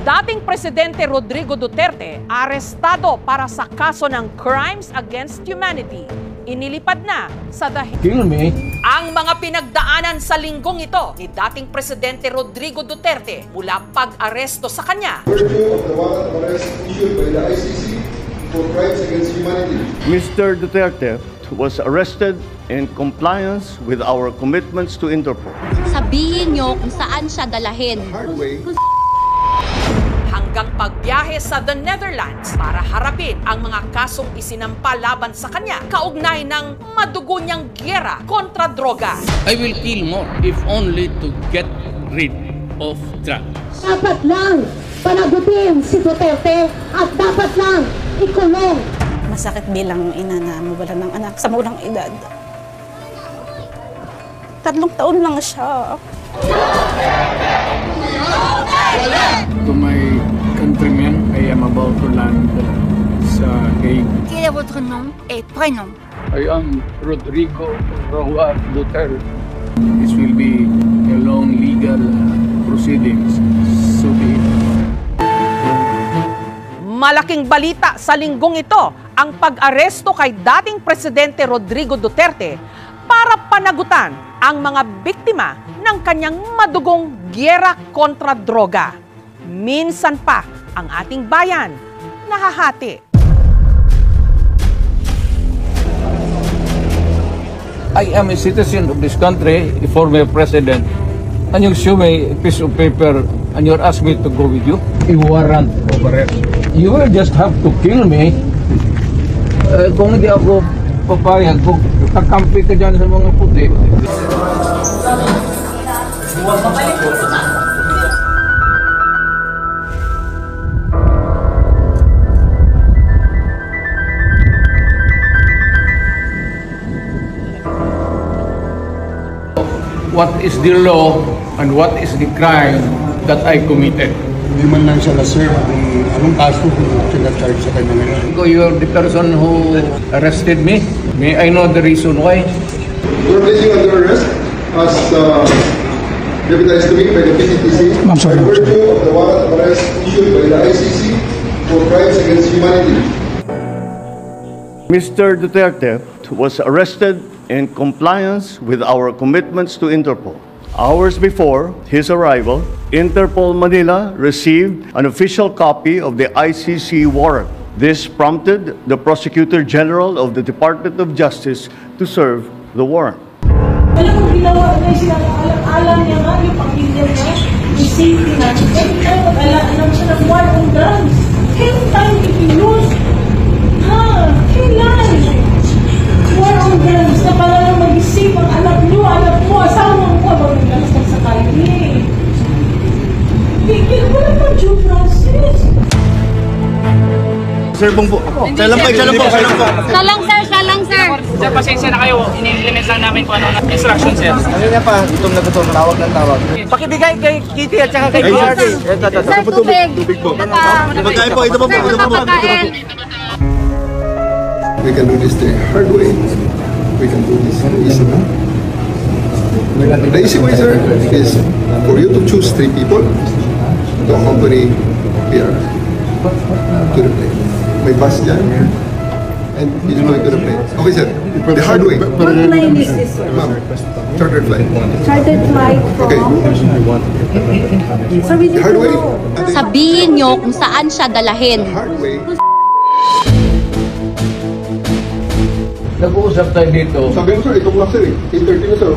Dating Presidente Rodrigo Duterte, arestado para sa kaso ng Crimes Against Humanity. Inilipad na sa Kill me. ang mga pinagdaanan sa linggong ito ni dating Presidente Rodrigo Duterte mula pag-aresto sa kanya. Virtue of the warrant of arrest issued by the ICC for crimes against humanity. Mr. Duterte was arrested in compliance with our commitments to Interpol. Sabihin nyo kung saan siya dalahin. Hard way. Hanggang pagbiyahe sa the Netherlands para harapin ang mga kasong isinampa laban sa kanya kaugnay ng madugo niyang giyera kontra droga. I will kill more if only to get rid of drugs. Dapat lang panagutin si Duterte at dapat lang ikulong. Masakit bilang ina na mawalan ng anak sa murang edad. 3 taon lang siya. To my countrymen, I am about to land sa Hague. Quel est votre nom et prénom? I am Rodrigo Roa Duterte. This will be a long legal proceedings. So be it. Malaking balita sa linggong ito ang pag-aresto kay dating Presidente Rodrigo Duterte para panagutan ang mga biktima ng kanyang madugong giyera kontra droga. Minsan pa ang ating bayan nahahati. I am a citizen of this country, a former president, and you show me a piece of paper and you ask me to go with you? A warrant of arrest. You will just have to kill me. Kung hindi ako papayag, kung kakampi ka dyan sa mga puti. What is the law and what is the crime that I committed? Hindi man lang siya na-serve kung anong kaso kung sina-charge sa kanya ngayon. You're the person who arrested me. May I know the reason why? You're placing under arrest as deputized to me by the PCTC. By virtue of the warrant of arrest issued by the ICC for crimes against humanity. Mr. Duterte was arrested in compliance with our commitments to Interpol. Hours before his arrival, Interpol Manila received an official copy of the ICC warrant. This prompted the Prosecutor General of the Department of Justice to serve the warrant. Alam mo, ginawa na siya, alam niya nga yung pamilya niya, yung safety na, kaya mag-alam siya ng war on drugs. Kailan tayo ipinus? Kailan? War on drugs na para lang mag-isip ang anak niyo, anak mo, asawa mo, mag-ilasag sa kalye. Bigyan mo lang ng due process. Sir Bongbo, siya lang po. Siya lang, sir. Sir, pasensya na kayo. Ini-implement lang namin kung ano instruction, sir. Ano na pa? Gutom na gutom. Tawag ng tawag. Pakibigay kay Kitty at saka kay PRD. Sir, tubig po. Pagkain po, ito po. Sir, pagkain. We can do this the hard way. We can do this easy. The easy way, sir, is for you to choose 3 people to accompany PR to the plane. May bus dyan, and he's going to the plane. Okay, sir. The hard way. What plane is this, sir? Ma'am, chartered flight. Chartered flight from? Okay. Sir, we need The hard to way. know. Sabihin nyo kung saan siya dalahin. Hard way. Nag-uusap tayo dito. Sabi mo, sir, itong lang, sir, 8:30 na, sir.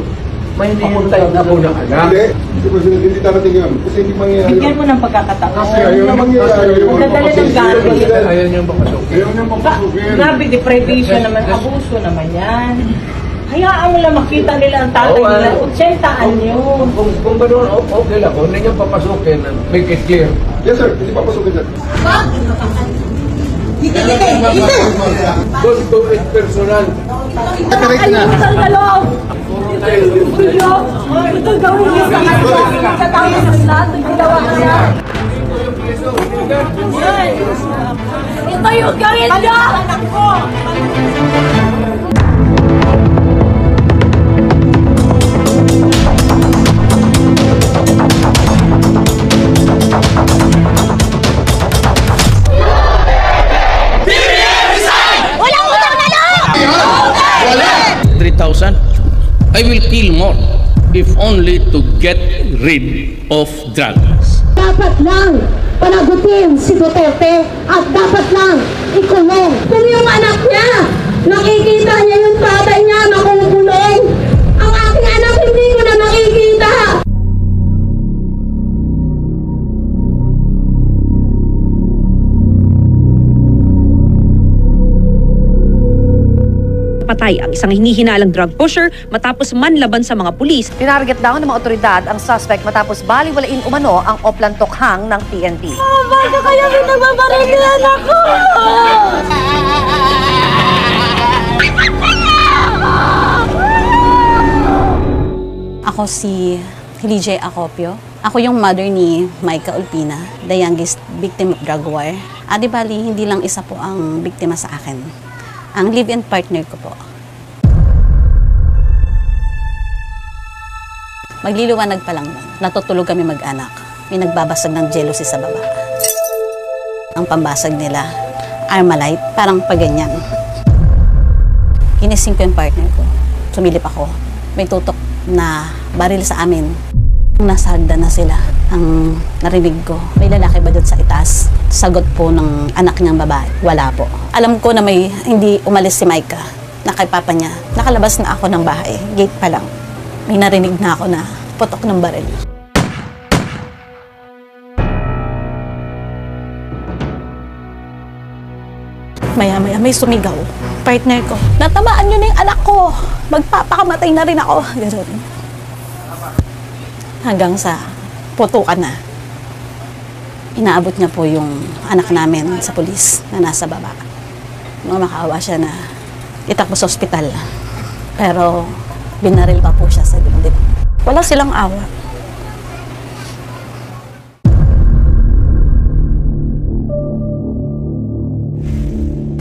May hinihintay na ako ng anak. Hindi, President, hindi darating yan. Kasi hindi mangyayari. Bigyan mo ng pagkakataon. Ayaw na mangyayari. Magdadala ng gamit. Ayaw niyang papasukin. Ayaw niyang papasukin. Grabe, deprivation naman, abuso naman yan. Hayaan mo lang makita nila ang tatay nila. 80 anyo. Kung ba doon, okay lang. Kung hindi niyang papasukin, make it clear. Yes, sir. Hindi papasukin, sir. Don't do it personal. Ayun sa loob. Video. Ito gawin niyo sa kanya. Katawin sa lahat. Ginawa niya. Ito yung gawin niyo. Anak ko. if only to get rid of drugs. Dapat lang panagutin si Duterte at dapat lang ikulong. Kung yung anak niya, nakikita niya yung tatay niya makukulong. Ang aking anak hindi ko na nakikita. Patay ang isang hinihinalang drug pusher matapos manlaban sa mga pulis. Tinarget daw ng mga otoridad ang suspect matapos baliwalain umano ang Oplan Tokhang ng PNP. Bakit kaya pinagbabaril ni anak ko? Ako si Lijay Acopio. Ako yung mother ni Micah Ulpina, the youngest victim of drug war. Di bali, hindi lang isa po ang biktima sa akin. Ang live-in partner ko po. Magliliwanag pa lang nun. Natutulog kami mag-anak. May nagbabasag ng jealousy sa baba. Ang pambasag nila, Armalite, parang paganyan. Kinising ko yung partner ko. Sumilip ako. May tutok na baril sa amin. Nasa hagdan na sila. Ang narinig ko, may lalaki ba doon sa itaas? Sagot po ng anak niyang babae, wala po. Alam ko na may hindi umalis si Micah, na kay papa niya. Nakalabas na ako ng bahay, gate pa lang. May narinig na ako na putok ng baril. Maya-maya may sumigaw. Partner ko, natamaan niyo na yung anak ko. Magpapakamatay na rin ako. Ganun. Hanggang sa putukan na. Inaabot niya po yung anak namin sa pulis na nasa baba. Makaawa siya na itakbo sa ospital. Pero binaril pa po siya sa dibdib. Wala silang awa.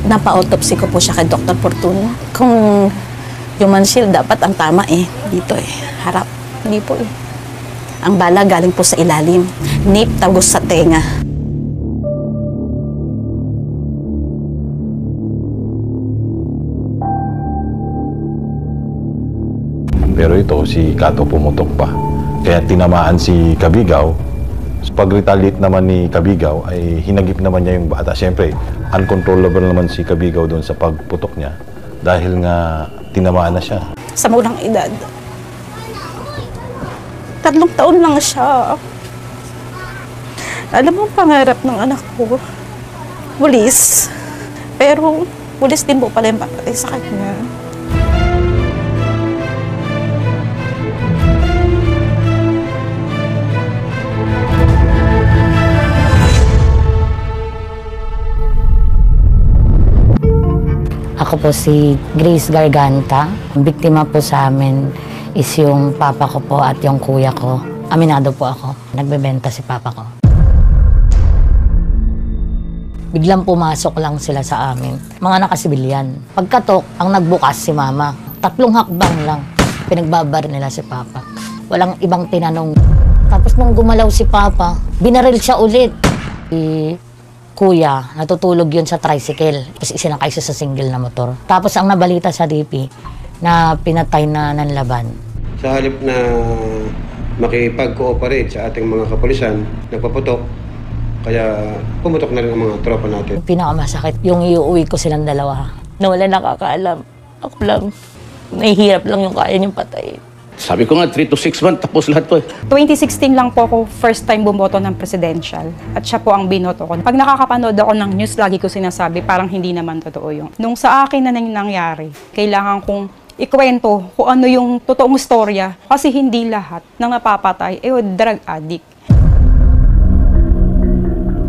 Napa-autopsy ko po siya kay Dr. Fortuna. Kung human shield, dapat ang tama dito harap. Hindi po Ang bala galing po sa ilalim. Nape tagos sa tenga. Pero ito, si Kato pumutok pa. Kaya tinamaan si Kabigaw. Pag-retaliate naman ni Kabigaw, ay hinagip naman niya yung bata. Siyempre, uncontrollable naman si Kabigaw doon sa pagputok niya. Dahil nga, tinamaan na siya. Sa murang edad. 3 taon lang siya. Alam mo, pangarap ng anak ko, pulis. Pero, pulis din po pala yung papatay sa kanya. Ako po si Grace Garganta. Ang biktima po sa amin is yung papa ko po at yung kuya ko. Aminado po ako. Nagbebenta si papa ko. Biglang pumasok lang sila sa amin. Mga nakasibilyan. Pagkatok, ang nagbukas si mama. 3 hakbang lang. Pinagbabar nila si papa. Walang ibang tinanong. Tapos nung gumalaw si papa, binaril siya ulit. Kuya, natutulog yun sa tricycle. Tapos isinakay siya sa single na motor. Tapos ang nabalita sa DP na pinatay na ng laban. Sa halip na makipag-cooperate sa ating mga kapulisan, nagpaputok. Kaya pumutok na rin ang mga tropa natin. Pinakamasakit yung iuwi ko silang dalawa. Na wala nakakaalam. Ako lang. Nahihirap lang yung kaya niyong patay. Sabi ko nga, 3 to 6 months, tapos lahat to 2016 lang po ako first time bumoto ng presidential. At siya po ang binoto ko. Pag nakakapanood ako ng news, lagi ko sinasabi, parang hindi naman totoo yung. Nung sa akin na nangyari, kailangan kong ikwento kung ano yung totoong storya. Kasi hindi lahat ng napapatay, drug addict.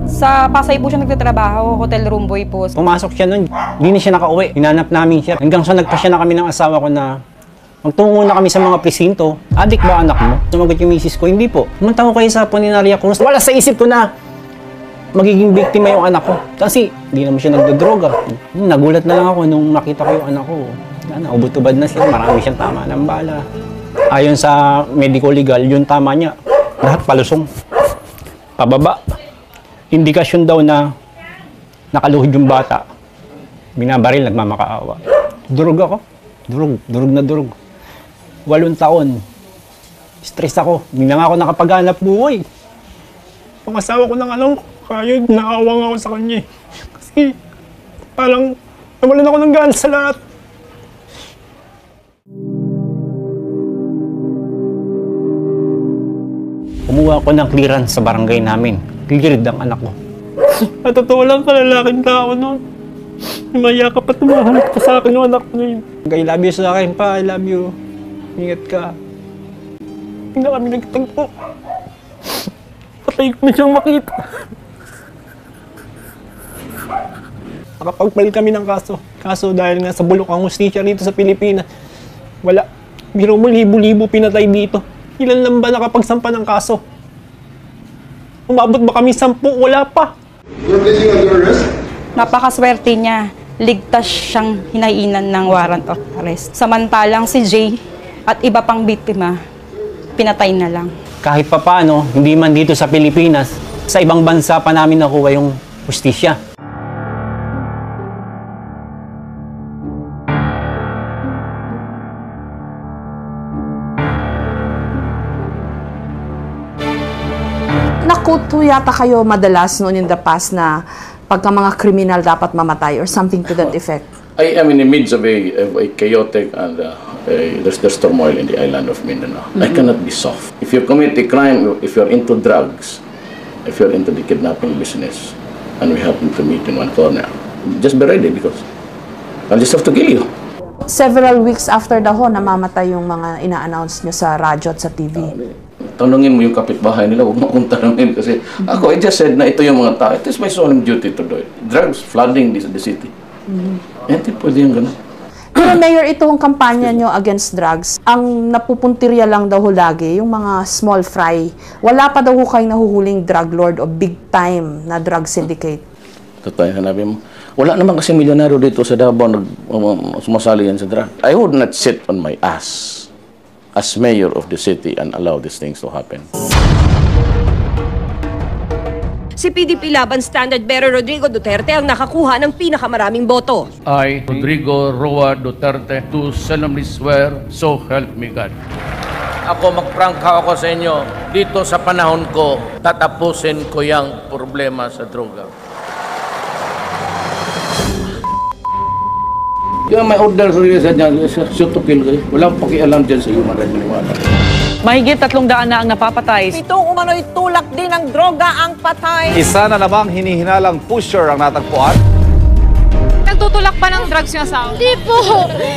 Sa Pasay po siya nagtatrabaho, hotel room boy po. Pumasok siya nun, hindi na siya nakauwi. Hinanap namin siya. Hanggang sa nagpasya na kami ng asawa ko na magtungo na kami sa mga presinto. Adik ba anak mo? Sumagot yung misis ko, hindi po. Pumunta ko kayo sa Puninaria Cruz. Wala sa isip ko na magiging biktima yung anak ko. Kasi hindi naman siya nagdodroga. Nagulat na lang ako nung makita ko yung anak ko. Ubod-ubad na siya, marami siyang tama ng bala. Ayon sa medical legal, yung tama niya, lahat palusong. Pababa. Indikasyon daw na nakaluhod yung bata. Binabaril, nagmamakaawa. Durog ako. Durog na durog. 8 taon. Stress ako. Hindi na nga ako nakapaghanap buhay. Ang asawa ko ng kaya naawang ako sa kanya. Kasi parang nawalan ako ng gana sa lahat. Kumuha ako ng clearance sa barangay namin. Cleared ang anak ko. At totoo lang, kalalaking tao noon. Mayakap at tumahanap ka sa akin ng anak ko na yun. I love you sa akin pa, I love you. Ingat ka. Hindi na kami nagtagpo. Patay ko na siyang makita. Nakapagpalit kami ng kaso. Kaso dahil nga sa bulok ang hustisya dito sa Pilipinas. Wala. Biro mo, libo-libo pinatay dito. Ilan lang ba nakapagsampa ng kaso? Umabot ba kami 10? Wala pa. Napakaswerte niya. Ligtas siyang hinainan ng warrant of arrest. Samantalang si Jay at iba pang biktima, pinatay na lang. Kahit pa paano, hindi man dito sa Pilipinas, sa ibang bansa pa namin nakuha yung hustisya. Nakuto yata kayo madalas noon in the past na pagka mga kriminal dapat mamatay or something to that effect? I am in the midst of a chaotic and there's turmoil in the island of Mindanao. I cannot be soft. If you commit a crime, if you're into drugs, if you're into the kidnapping business, and we happen to meet in one corner, just be ready because I'll just have to kill you. Several weeks after the ho, namamatay yung mga ina-announce nyo sa radyo at sa TV. Tanungin mo yung kapitbahay nila, huwag mo akong tanungin kasi ako, I just said na ito yung mga tao. It is my solemn duty to do it. Drugs flooding the city. Hindi pwede yung gano'n. Pero Mayor, itong kampanya nyo against drugs, ang napupuntirya lang daw ho lagi, yung mga small fry. Wala pa daw ho kayong nahuhuling drug lord o big time na drug syndicate. Totoo, hanapin mo. Wala naman kasi milyonaryo dito sa Davao na sumasali yan sa drug. I would not sit on my ass as mayor of the city and allow these things to happen. Si PDP Laban Standard Bearer Rodrigo Duterte ang nakakuha ng pinakamaraming boto. I, Rodrigo Roa Duterte, do solemnly swear, so help me God. Ako magprangka ako sa inyo, dito sa panahon ko, tatapusin ko yung problema sa droga. Yung may order sa dyan, shoot to kill kayo. Walang pakialam dyan sa human rights maniwala. Mahigit 300 na ang napapatay. Pitong umano'y tulak din ng droga ang patay. Isa na namang hinihinalang pusher ang natagpuan. Nagtutulak pa ng drugs yung asawa? Hindi po.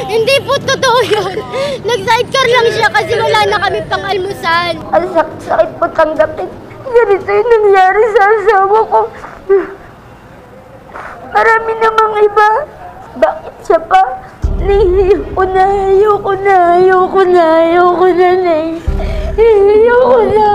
Hindi po totoo yun. Nag-sidecar lang siya kasi wala na kami pang almusal. Ang sakit po tanggapin. Ganito yung nangyari sa asawa ko. Marami namang iba. Bakit siya pa? Ayoko na, ayoko na, ayoko na, ayoko na, Nay. Ayoko na.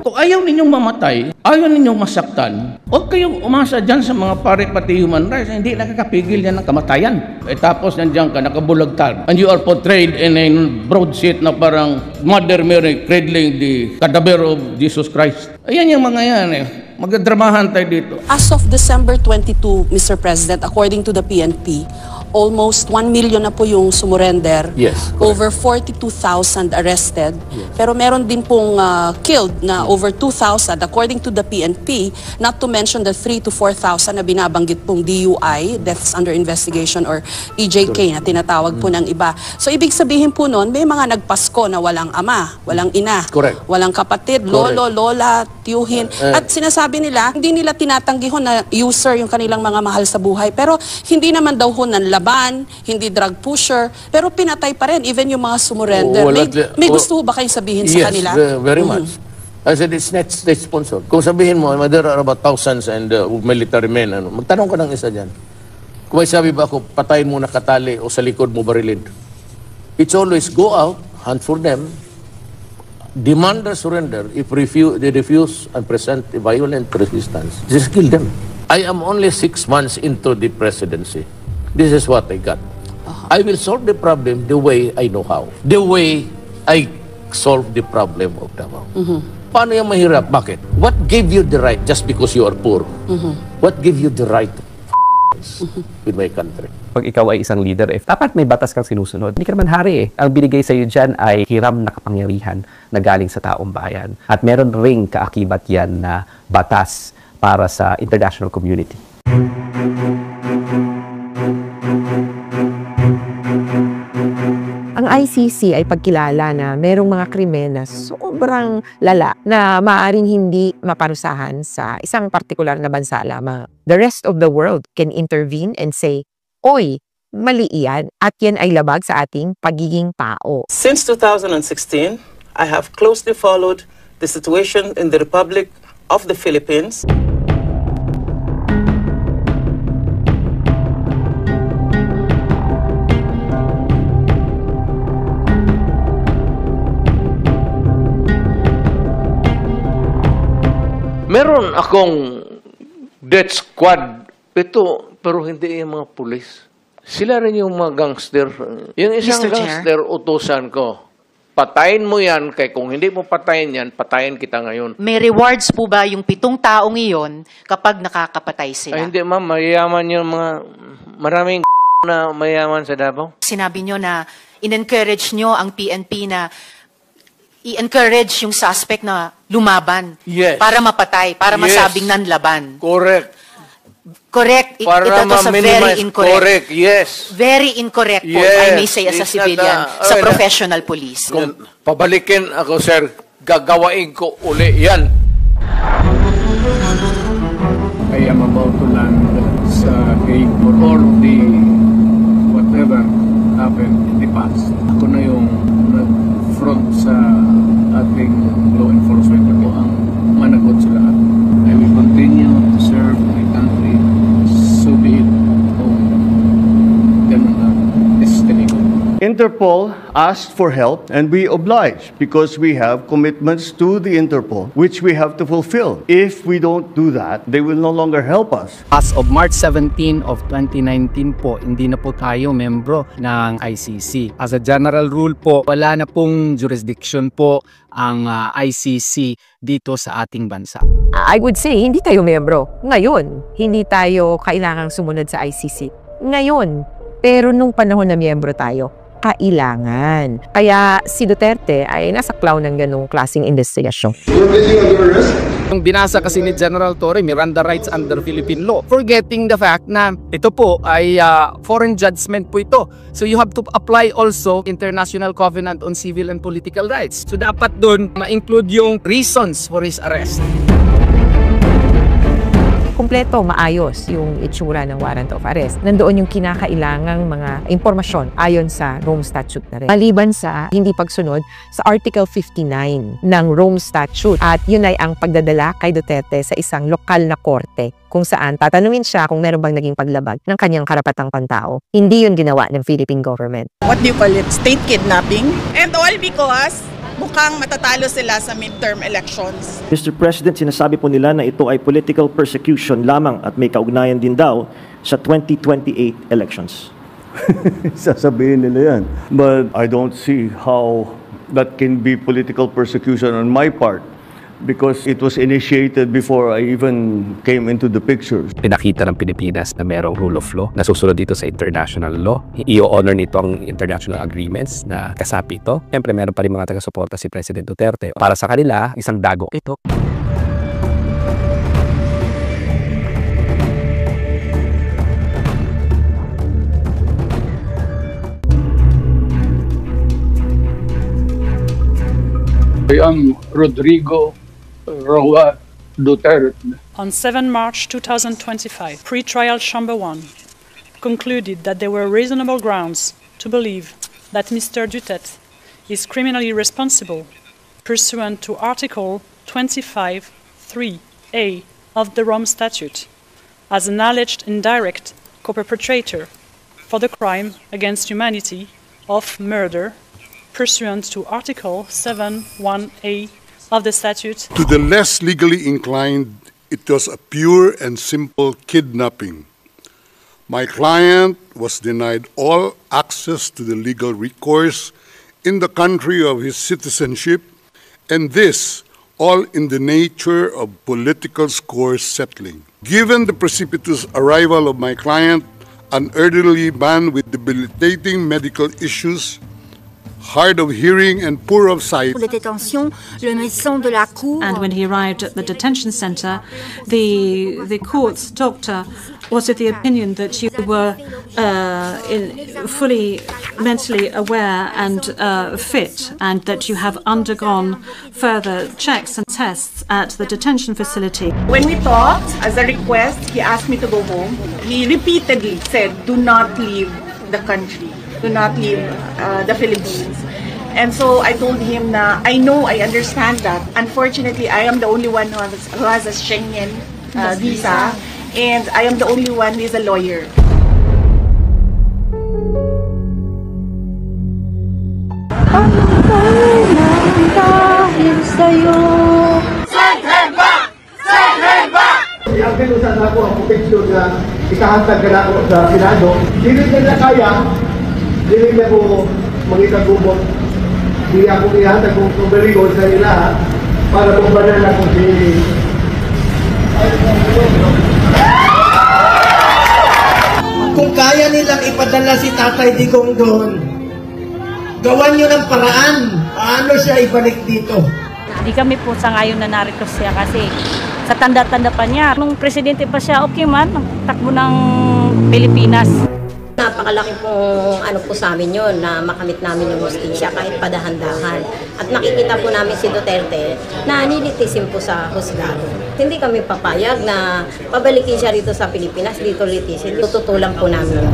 Kung ayaw ninyong mamatay, ayaw ninyong masaktan, huwag kayong umasa dyan sa mga pare pati human rights. Hindi nakakapigil yan ng kamatayan. Tapos nandiyan ka, nakabulagtad. And you are portrayed in a broadsheet na parang Mother Mary cradling the cadaver of Jesus Christ. Ayan yung mga yan eh. Magdramahan tayo dito. As of December 22, Mr. President, according to the PNP, almost 1 million na po yung sumurrender. Yes. Over 42,000 arrested. Yes. Pero meron din pong killed na over 2,000 according to the PNP, not to mention the 3,000 to 4,000 na binabanggit pong DUI, deaths under investigation or EJK na tinatawag po ng iba. So ibig sabihin po noon, may mga nagpasko na walang ama, walang ina, correct, walang kapatid, lolo, lola, tiyuhin. At sinasabi nila, hindi nila tinatanggi ho na user yung kanilang mga mahal sa buhay. Pero hindi naman daw ho nanlaban, hindi drug pusher, pero pinatay pa rin, even yung mga sumurrender. May gusto ba kayong sabihin sa kanila? Yes, very much. I said, it's not state-sponsored. Kung sabihin mo, there are about thousands and military men, magtanong ka ng isa dyan. Kung may sabi ba ako, patayin mo na katali o sa likod mo barilin. It's always go out, hunt for them, demand their surrender. If they refuse and present a violent resistance, just kill them. I am only 6 months into the presidency. This is what I got. I will solve the problem the way I know how. The way I solve the problem of Davao. Paano yung mahirap? Bakit? What gave you the right just because you are poor? What gave you the right to with my country? Pag ikaw ay isang leader, dapat may batas kang sinusunod. Hindi ka naman hari eh. Ang binigay sa iyo dyan ay hiram na kapangyarihan na galing sa taong bayan. At meron ring kaakibat yan na batas para sa international community. Ang ICC ay pagkilala na merong mga krimen na sobrang lala na maaaring hindi maparusahan sa isang partikular na bansa lamang. The rest of the world can intervene and say, "Oy, mali iyan," at yan ay labag sa ating pagiging tao. Since 2016, I have closely followed the situation in the Republic of the Philippines. Meron akong death squad. Ito, pero hindi yung mga pulis. Sila rin yung mga gangster. Yung isang Mr. Chair? gangster, utusan ko. Patayin mo yan, kaya kung hindi mo patayin yan, patayin kita ngayon. May rewards po ba yung 7 taong iyon kapag nakakapatay sila? Ay, hindi ma'am, mayayaman yung mga, maraming na mayayaman sa Davao. Sinabi nyo na in-encourage nyo ang PNP na i-encourage yung suspect na lumaban. Yes. Para mapatay, para Yes. masabing nanlaban. Correct. Correct. Para Ito sa very ma-minimize. incorrect. Correct, yes. Very incorrect po, Yes. I may say as a It's civilian, not sa professional police. Kung pabalikin ako, sir, gagawain ko uli yan. I am about to land sa Hague for all of the whatever happened in the past. Ako na yung nag-front sa ating law enforcement. Ako ang managot sa lahat. I will continue to serve my country. So be it. Ganun ang destiny ko. Interpol asked for help and we obliged because we have commitments to the Interpol which we have to fulfill. If we don't do that, they will no longer help us. As of March 17 of 2019 po, hindi na po tayo membro ng ICC. As a general rule po, wala na pong jurisdiction po ang ICC dito sa ating bansa. I would say, hindi tayo membro. Ngayon, hindi tayo kailangang sumunod sa ICC. Ngayon, pero nung panahon na miyembro tayo, kailangan. Kaya si Duterte ay nasa clown ng ganung klaseng investigasyon. Yung binasa kasi ni General Torre, Miranda rights under Philippine law, forgetting the fact na ito po ay foreign judgment po ito. So you have to apply also International Covenant on Civil and Political Rights. So dapat dun ma-include yung reasons for his arrest. Kumpleto, maayos yung itsura ng warrant of arrest. Nandoon yung kinakailangang mga impormasyon ayon sa Rome Statute na rin. Maliban sa hindi pagsunod sa Article 59 ng Rome Statute. At yun ay ang pagdadala kay Duterte sa isang lokal na korte kung saan tatanungin siya kung meron bang naging paglabag ng kanyang karapatang pantao. Hindi yun ginawa ng Philippine government. What do you call it? State kidnapping? And all because mukhang matatalo sila sa midterm elections. Mr. President, sinasabi po nila na ito ay political persecution lamang at may kaugnayan din daw sa 2028 elections. Sasabihin nila yan. But I don't see how that can be political persecution on my part because it was initiated before I even came into the picture. Pinakita ng Pilipinas na merong rule of law na susunod dito sa international law. I-honor nito ang international agreements na kasapi ito. Siyempre, meron pa rin mga taga-suporta si President Duterte. Para sa kanila, isang dagok ito. I am Rodrigo Roa Duterte. On 7 March 2025, pre-trial Chamber 1 concluded that there were reasonable grounds to believe that Mr. Duterte is criminally responsible pursuant to Article 25(3)(a) of the Rome Statute as an alleged indirect co-perpetrator for the crime against humanity of murder pursuant to Article 7(1)(a) of the statute. To the less legally inclined, it was a pure and simple kidnapping. My client was denied all access to the legal recourse in the country of his citizenship, and this all in the nature of political score settling. Given the precipitous arrival of my client, an elderly man with debilitating medical issues, hard of hearing and poor of sight. And when he arrived at the detention center, the court's doctor was of the opinion that you were fully mentally aware and fit, and that you have undergone further checks and tests at the detention facility. When we talked, as a request, he asked me to go home. He repeatedly said, do not leave the country. Do not leave the Philippines. And so I told him na, I know, I understand that. Unfortunately, I am the only one who has a Schengen visa, and I am the only one who is a lawyer. Ang pinusan ako ang proteksyon na ikahantag ka na ako sa Senado, hindi na kaya, hindi na ko mangitagubot, hindi ako ihantag kong kumaligon sa nila para kumbanan ako si... Kung kaya nilang ipadala si Tatay Digong doon, gawan nyo ng paraan, paano siya ibalik dito? Hindi kami po sa ngayon na narito siya kasi sa tanda-tanda pa niya. Nung presidente pa siya, okay man, takbo ng Pilipinas. Napakalaki pong po sa amin yun, na makamit namin yung hustisya kahit padahan-dahan. At nakikita po namin si Duterte na nilitisin po sa husgado. Hindi kami papayag na pabalikin siya rito sa Pilipinas, dito litisin. Tututulan po namin yun.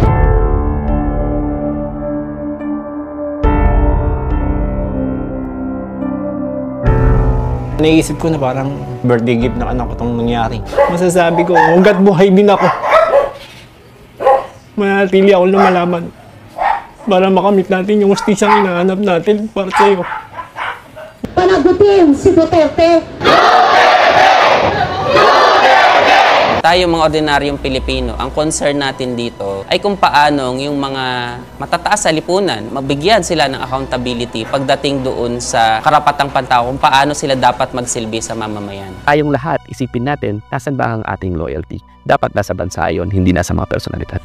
Naisip ko na parang birthday gift na anak ko itong nangyari. Masasabi ko, hanggat buhay din ako. Manatili ako lumalaban para makamit natin yung hustisyang hinahanap natin para sa iyo. Panagutin si Duterte! Tayo mga ordinaryong Pilipino, ang concern natin dito ay kung paano yung mga matataas sa lipunan, mabigyan sila ng accountability pagdating doon sa karapatang pantao, kung paano sila dapat magsilbi sa mamamayan. Tayong lahat, isipin natin, nasan ba ang ating loyalty? Dapat nasa bansa yon, hindi nasa mga personalidad.